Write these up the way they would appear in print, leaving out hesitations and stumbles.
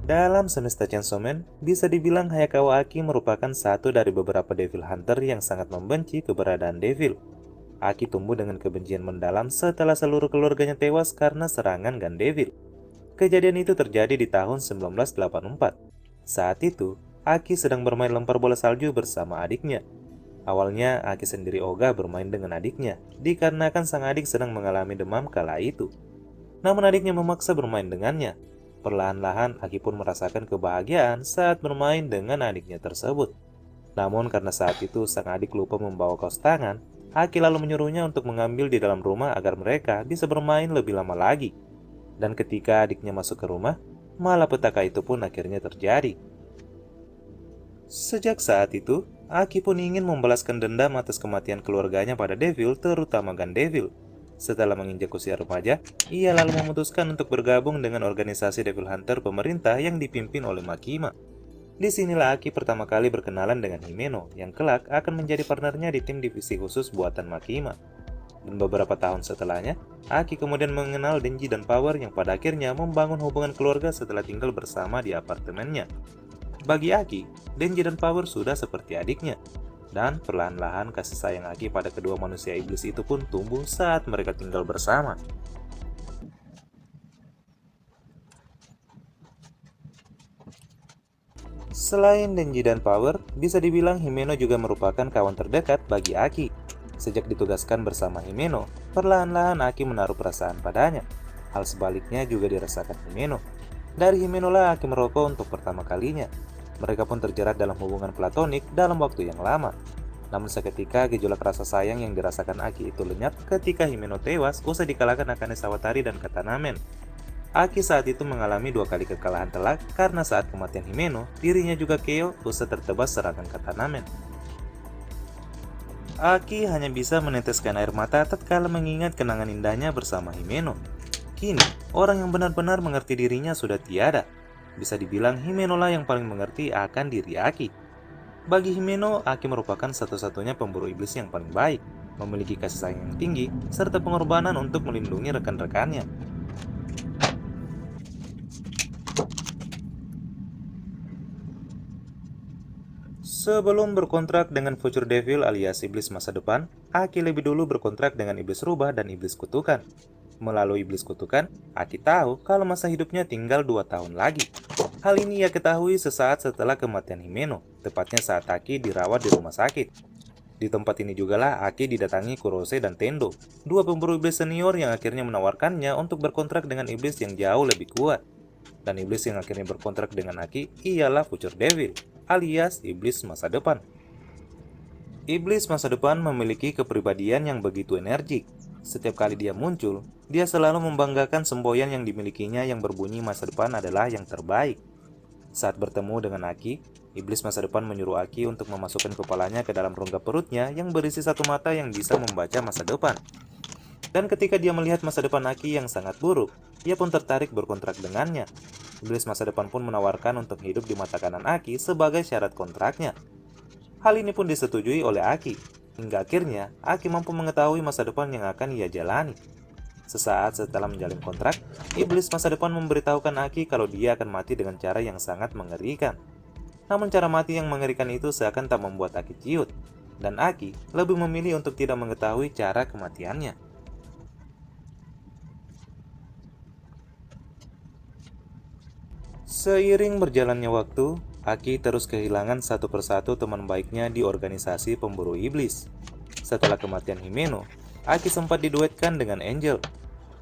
Dalam semesta Chainsaw Man, bisa dibilang Hayakawa Aki merupakan satu dari beberapa Devil Hunter yang sangat membenci keberadaan Devil. Aki tumbuh dengan kebencian mendalam setelah seluruh keluarganya tewas karena serangan Gun Devil. Kejadian itu terjadi di tahun 1984. Saat itu, Aki sedang bermain lempar bola salju bersama adiknya. Awalnya, Aki sendiri ogah bermain dengan adiknya, dikarenakan sang adik sedang mengalami demam kala itu. Namun adiknya memaksa bermain dengannya. Perlahan-lahan, Aki pun merasakan kebahagiaan saat bermain dengan adiknya tersebut. Namun karena saat itu sang adik lupa membawa kaos tangan, Aki lalu menyuruhnya untuk mengambil di dalam rumah agar mereka bisa bermain lebih lama lagi. Dan ketika adiknya masuk ke rumah, malapetaka itu pun akhirnya terjadi. Sejak saat itu, Aki pun ingin membalaskan dendam atas kematian keluarganya pada Devil, terutama Gun Devil. Setelah menginjak usia remaja, ia lalu memutuskan untuk bergabung dengan organisasi Devil Hunter pemerintah yang dipimpin oleh Makima. Disinilah Aki pertama kali berkenalan dengan Himeno, yang kelak akan menjadi partnernya di tim divisi khusus buatan Makima. Dan beberapa tahun setelahnya, Aki kemudian mengenal Denji dan Power yang pada akhirnya membangun hubungan keluarga setelah tinggal bersama di apartemennya. Bagi Aki, Denji dan Power sudah seperti adiknya. Dan perlahan-lahan kasih sayang Aki pada kedua manusia iblis itu pun tumbuh saat mereka tinggal bersama. Selain Denji dan Power, bisa dibilang Himeno juga merupakan kawan terdekat bagi Aki. Sejak ditugaskan bersama Himeno, perlahan-lahan Aki menaruh perasaan padanya. Hal sebaliknya juga dirasakan Himeno. Dari Himeno lah Aki merokok untuk pertama kalinya. Mereka pun terjerat dalam hubungan platonik dalam waktu yang lama. Namun seketika gejolak rasa sayang yang dirasakan Aki itu lenyap ketika Himeno tewas usai dikalahkan Akane Sawatari dan Katanamen. Aki saat itu mengalami 2 kali kekalahan telak karena saat kematian Himeno, dirinya juga KO usai tertebas serangan Katanamen. Aki hanya bisa meneteskan air mata tatkala mengingat kenangan indahnya bersama Himeno. Kini, orang yang benar-benar mengerti dirinya sudah tiada. Bisa dibilang Himeno lah yang paling mengerti akan diri Aki. Bagi Himeno, Aki merupakan satu-satunya pemburu iblis yang paling baik, memiliki kasih sayang yang tinggi, serta pengorbanan untuk melindungi rekan-rekannya. Sebelum berkontrak dengan Future Devil alias Iblis Masa Depan, Aki lebih dulu berkontrak dengan Iblis Rubah dan Iblis Kutukan. Melalui Iblis Kutukan, Aki tahu kalau masa hidupnya tinggal 2 tahun lagi. Hal ini ia ketahui sesaat setelah kematian Himeno, tepatnya saat Aki dirawat di rumah sakit. Di tempat ini jugalah Aki didatangi Kurose dan Tendo, 2 pemburu iblis senior yang akhirnya menawarkannya untuk berkontrak dengan iblis yang jauh lebih kuat. Dan iblis yang akhirnya berkontrak dengan Aki ialah Future Devil, alias Iblis Masa Depan. Iblis Masa Depan memiliki kepribadian yang begitu energik. Setiap kali dia muncul, dia selalu membanggakan semboyan yang dimilikinya yang berbunyi masa depan adalah yang terbaik. Saat bertemu dengan Aki, Iblis Masa Depan menyuruh Aki untuk memasukkan kepalanya ke dalam rongga perutnya yang berisi 1 mata yang bisa membaca masa depan. Dan ketika dia melihat masa depan Aki yang sangat buruk, ia pun tertarik berkontrak dengannya. Iblis Masa Depan pun menawarkan untuk hidup di mata kanan Aki sebagai syarat kontraknya. Hal ini pun disetujui oleh Aki, hingga akhirnya Aki mampu mengetahui masa depan yang akan ia jalani. Sesaat setelah menjalin kontrak, Iblis Masa Depan memberitahukan Aki kalau dia akan mati dengan cara yang sangat mengerikan. Namun cara mati yang mengerikan itu seakan tak membuat Aki ciut, dan Aki lebih memilih untuk tidak mengetahui cara kematiannya. Seiring berjalannya waktu, Aki terus kehilangan satu persatu teman baiknya di organisasi pemburu iblis. Setelah kematian Himeno, Aki sempat diduetkan dengan Angel.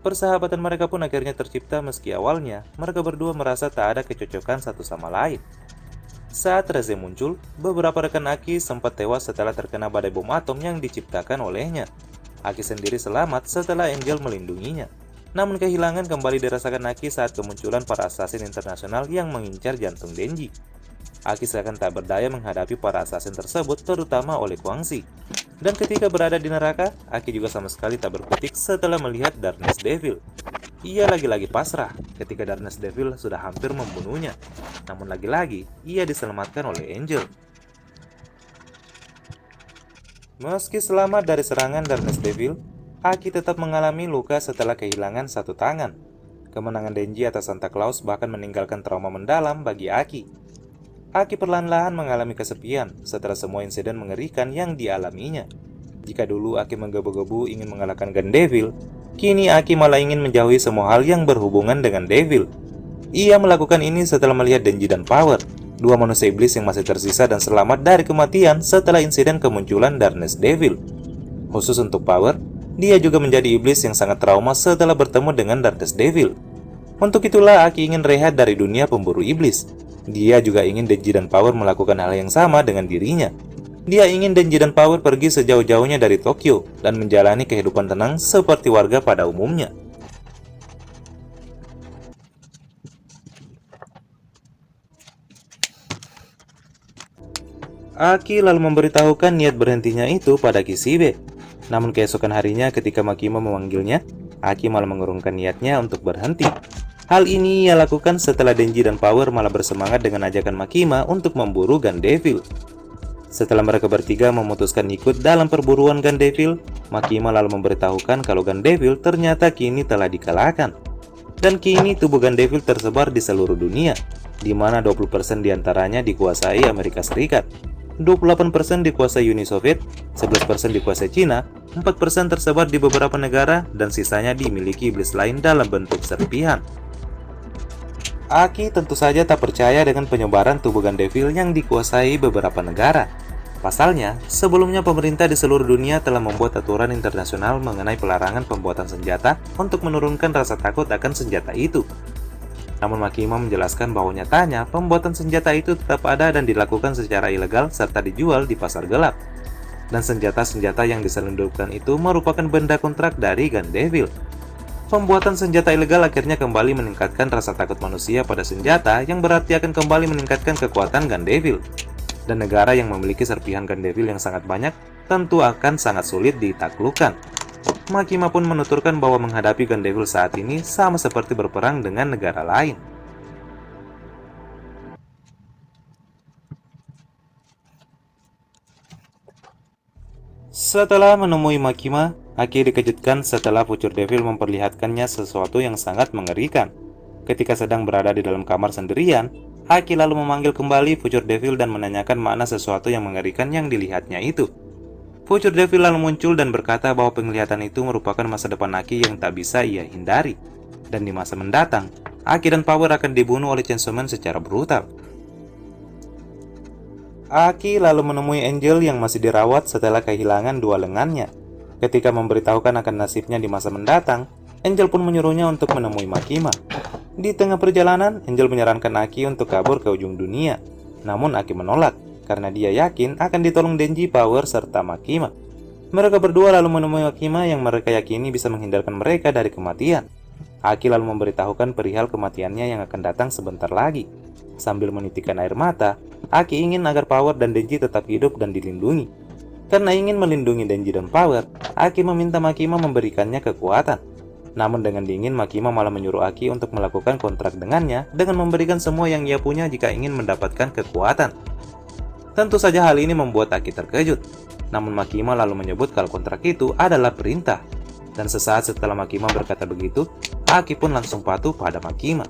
Persahabatan mereka pun akhirnya tercipta meski awalnya mereka berdua merasa tak ada kecocokan satu sama lain. Saat Reze muncul, beberapa rekan Aki sempat tewas setelah terkena badai bom atom yang diciptakan olehnya. Aki sendiri selamat setelah Angel melindunginya. Namun kehilangan kembali dirasakan Aki saat kemunculan para assassin internasional yang mengincar jantung Denji. Aki seakan tak berdaya menghadapi para assassin tersebut, terutama oleh Guangxi. Dan ketika berada di neraka, Aki juga sama sekali tak berkutik setelah melihat Darkness Devil. Ia lagi-lagi pasrah ketika Darkness Devil sudah hampir membunuhnya. Namun lagi-lagi, ia diselamatkan oleh Angel. Meski selamat dari serangan Darkness Devil, Aki tetap mengalami luka setelah kehilangan 1 tangan. Kemenangan Denji atas Santa Claus bahkan meninggalkan trauma mendalam bagi Aki. Aki perlahan-lahan mengalami kesepian setelah semua insiden mengerikan yang dialaminya. Jika dulu Aki menggebu-gebu ingin mengalahkan Gun Devil, kini Aki malah ingin menjauhi semua hal yang berhubungan dengan Devil. Ia melakukan ini setelah melihat Denji dan Power, dua manusia iblis yang masih tersisa dan selamat dari kematian setelah insiden kemunculan Darkness Devil. Khusus untuk Power, dia juga menjadi iblis yang sangat trauma setelah bertemu dengan Darkness Devil. Untuk itulah Aki ingin rehat dari dunia pemburu iblis. Dia juga ingin Denji dan Power melakukan hal yang sama dengan dirinya. Dia ingin Denji dan Power pergi sejauh-jauhnya dari Tokyo dan menjalani kehidupan tenang seperti warga pada umumnya. Aki lalu memberitahukan niat berhentinya itu pada Kishibe. Namun keesokan harinya ketika Makima memanggilnya, Aki malah mengurungkan niatnya untuk berhenti. Hal ini ia lakukan setelah Denji dan Power malah bersemangat dengan ajakan Makima untuk memburu Gun Devil. Setelah mereka bertiga memutuskan ikut dalam perburuan Gun Devil, Makima lalu memberitahukan kalau Gun Devil ternyata kini telah dikalahkan. Dan kini tubuh Gun Devil tersebar di seluruh dunia, di mana 20% diantaranya dikuasai Amerika Serikat, 28% dikuasai Uni Soviet, 11% dikuasai Cina, 4% tersebar di beberapa negara, dan sisanya dimiliki iblis lain dalam bentuk serpihan. Aki tentu saja tak percaya dengan penyebaran tubuh Gun Devil yang dikuasai beberapa negara. Pasalnya, sebelumnya pemerintah di seluruh dunia telah membuat aturan internasional mengenai pelarangan pembuatan senjata untuk menurunkan rasa takut akan senjata itu. Namun Makima menjelaskan bahwa nyatanya pembuatan senjata itu tetap ada dan dilakukan secara ilegal serta dijual di pasar gelap. Dan senjata-senjata yang diselundupkan itu merupakan benda kontrak dari Gun Devil. Pembuatan senjata ilegal akhirnya kembali meningkatkan rasa takut manusia pada senjata yang berarti akan kembali meningkatkan kekuatan Gun Devil. Dan negara yang memiliki serpihan Gun Devil yang sangat banyak tentu akan sangat sulit ditaklukkan. Makima pun menuturkan bahwa menghadapi Gun Devil saat ini sama seperti berperang dengan negara lain. Setelah menemui Makima, Aki dikejutkan setelah Future Devil memperlihatkannya sesuatu yang sangat mengerikan. Ketika sedang berada di dalam kamar sendirian, Aki lalu memanggil kembali Future Devil dan menanyakan makna sesuatu yang mengerikan yang dilihatnya itu. Future Devil lalu muncul dan berkata bahwa penglihatan itu merupakan masa depan Aki yang tak bisa ia hindari. Dan di masa mendatang, Aki dan Power akan dibunuh oleh Chainsaw Man secara brutal. Aki lalu menemui Angel yang masih dirawat setelah kehilangan dua lengannya. Ketika memberitahukan akan nasibnya di masa mendatang, Angel pun menyuruhnya untuk menemui Makima. Di tengah perjalanan, Angel menyarankan Aki untuk kabur ke ujung dunia. Namun Aki menolak, karena dia yakin akan ditolong Denji, Power, serta Makima. Mereka berdua lalu menemui Makima yang mereka yakini bisa menghindarkan mereka dari kematian. Aki lalu memberitahukan perihal kematiannya yang akan datang sebentar lagi. Sambil menitikkan air mata, Aki ingin agar Power dan Denji tetap hidup dan dilindungi. Karena ingin melindungi Denji dan Power, Aki meminta Makima memberikannya kekuatan. Namun dengan dingin, Makima malah menyuruh Aki untuk melakukan kontrak dengannya dengan memberikan semua yang ia punya jika ingin mendapatkan kekuatan. Tentu saja hal ini membuat Aki terkejut. Namun Makima lalu menyebut kalau kontrak itu adalah perintah. Dan sesaat setelah Makima berkata begitu, Aki pun langsung patuh pada Makima.